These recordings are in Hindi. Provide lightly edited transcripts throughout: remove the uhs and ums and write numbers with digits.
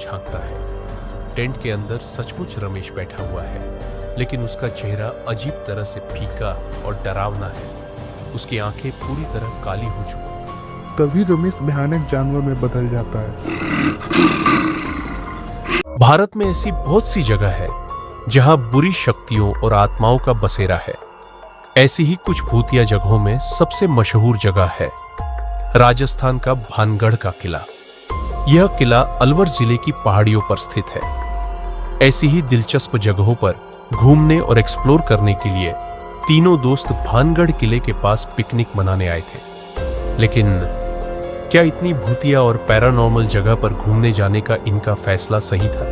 झांकता है। टेंट के अंदर सचमुच रमेश बैठा हुआ है, लेकिन उसका चेहरा अजीब तरह से फीका और डरावना है। उसकी आंखें पूरी तरह काली हो चुकी। तभी रमेश भयानक जानवर में बदल जाता है। भारत में ऐसी बहुत सी जगह है जहां बुरी शक्तियों और आत्माओं का बसेरा है। ऐसी ही कुछ भूतिया जगहों में सबसे मशहूर जगह है राजस्थान का भानगढ़ का किला। यह किला अलवर जिले की पहाड़ियों पर स्थित है। ऐसी ही दिलचस्प जगहों पर घूमने और एक्सप्लोर करने के लिए तीनों दोस्त भानगढ़ किले के पास पिकनिक मनाने आए थे। लेकिन क्या इतनी भूतिया और पैरानॉर्मल जगह पर घूमने जाने का इनका फैसला सही था?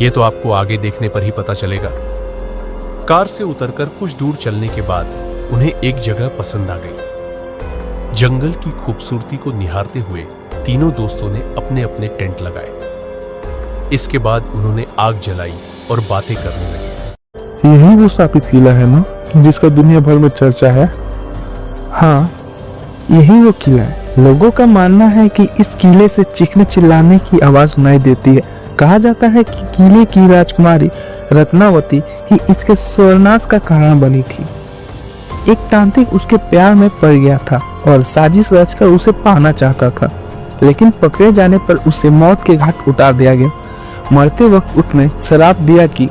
यह तो आपको आगे देखने पर ही पता चलेगा। कार से उतरकर कुछ दूर चलने के बाद उन्हें एक जगह पसंद आ गई। जंगल की खूबसूरती को निहारते हुए तीनों दोस्तों ने अपने अपने टेंट लगाए। इसके बाद उन्होंने आग जलाई और बातें करने लगे। यही वो शापित किला है ना, जिसका दुनिया भर में चर्चा है? हाँ, यही वो किला है। लोगों का मानना है कि इस किले से चीखने चिल्लाने की आवाज सुनाई देती है। कहा जाता है कि किले की राजकुमारी रत्नावती ही इसके स्वर्णाश का कारण बनी थी। एक तांत्रिक उसके प्यार में पड़ गया था और साजिश रचकर उसे पाना चाहता था, लेकिन पकड़े जाने पर उसे मौत के घाट उतार दिया गया। मरते वक्त उसने श्राप दिया कि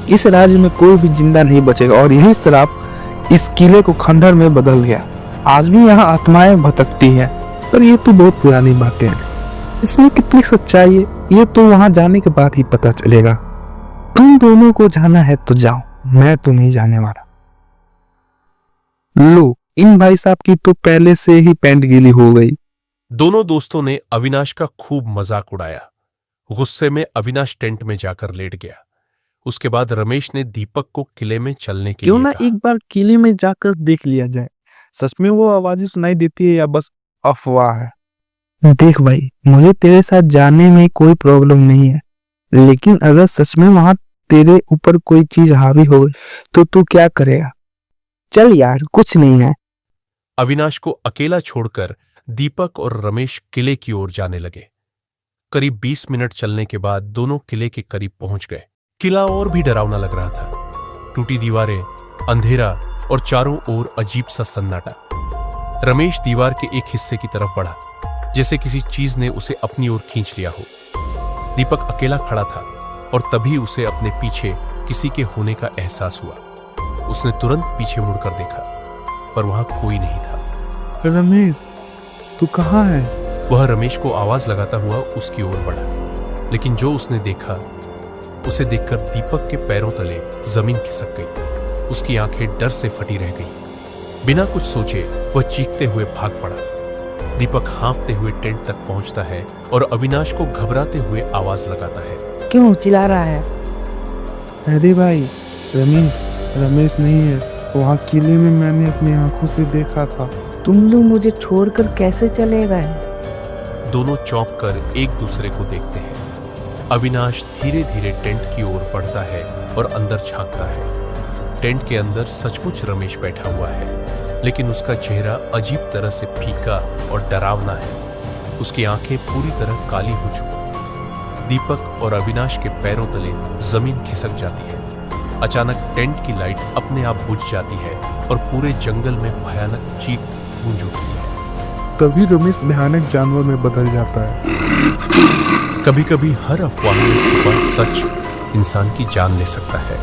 इस राज्य में कोई भी जिंदा नहीं बचेगा, और यही श्राप इस किले को खंडहर में बदल गया। आज भी यहाँ आत्माएं भटकती हैं, पर ये तो बहुत पुरानी बातें हैं। इसमें कितनी सच्चाई है ये तो वहां जाने के बाद ही पता चलेगा। तुम दोनों को जाना है तो जाओ, मैं तो नहीं जाने वाला। लो, इन भाई साहब की तो पहले से ही पैंट गीली हो गई। दोनों दोस्तों ने अविनाश का खूब मजाक उड़ाया। गुस्से में अविनाश टेंट में जाकर लेट गया। उसके बाद रमेश ने दीपक को किले में चलने के क्यों लिए ना कहा। एक बार किले में जाकर देख लिया जाए, सच में वो आवाजें सुनाई देती है या बस अफवाह है। देख भाई, मुझे तेरे साथ जाने में कोई प्रॉब्लम नहीं है, लेकिन अगर सच में वहां तेरे ऊपर कोई चीज हावी हो गई तो तू क्या करेगा? चल यार, कुछ नहीं है। अविनाश को अकेला छोड़कर दीपक और रमेश किले की ओर जाने लगे। करीब 20 मिनट चलने के बाद दोनों किले के करीब पहुंच गए। किला और भी डरावना लग रहा था। टूटी दीवारें, अंधेरा और चारों ओर अजीब सा सन्नाटा। रमेश दीवार के एक हिस्से की तरफ बढ़ा, जैसे किसी चीज ने उसे अपनी ओर खींच लिया हो। दीपक अकेला खड़ा था और तभी उसे अपने पीछे किसी के होने का एहसास हुआ। उसने तुरंत पीछे मुड़कर देखा, पर वहां कोई नहीं था। रमेश, तू कहाँ है? वह रमेश को आवाज लगाता हुआ उसकी ओर बढ़ा, लेकिन जो उसने देखा उसे देखकर दीपक के पैरों तले जमीन खिसक गई। उसकी आंखें डर से फटी रह गईं। बिना कुछ सोचे वह चीखते हुए भाग पड़ा। दीपक हाँफते हुए टेंट तक पहुंचता है और अविनाश को घबराते हुए आवाज लगाता है। क्यों चिल्ला रहा है? अरे भाई, रमेश नहीं है। वहाँ किले में मैंने अपनी आंखों से देखा था। तुम लोग मुझे छोड़कर कैसे चले गए? दोनों चौंक कर एक दूसरे को देखते हैं। अविनाश धीरे धीरे टेंट की ओर बढ़ता है और अंदर झांकता है। टेंट के अंदर सचमुच रमेश बैठा हुआ है, लेकिन उसका चेहरा अजीब तरह से फीका और डरावना है। उसकी आंखें पूरी तरह काली हो चुकी। दीपक और अविनाश के पैरों तले जमीन खिसक जाती है। अचानक टेंट की लाइट अपने आप बुझ जाती है और पूरे जंगल में भयानक चीख गूंज उठती है। तभी रमेश भयानक जानवर में बदल जाता है। कभी कभी हर अफवाह में छुपा सच इंसान की जान ले सकता है।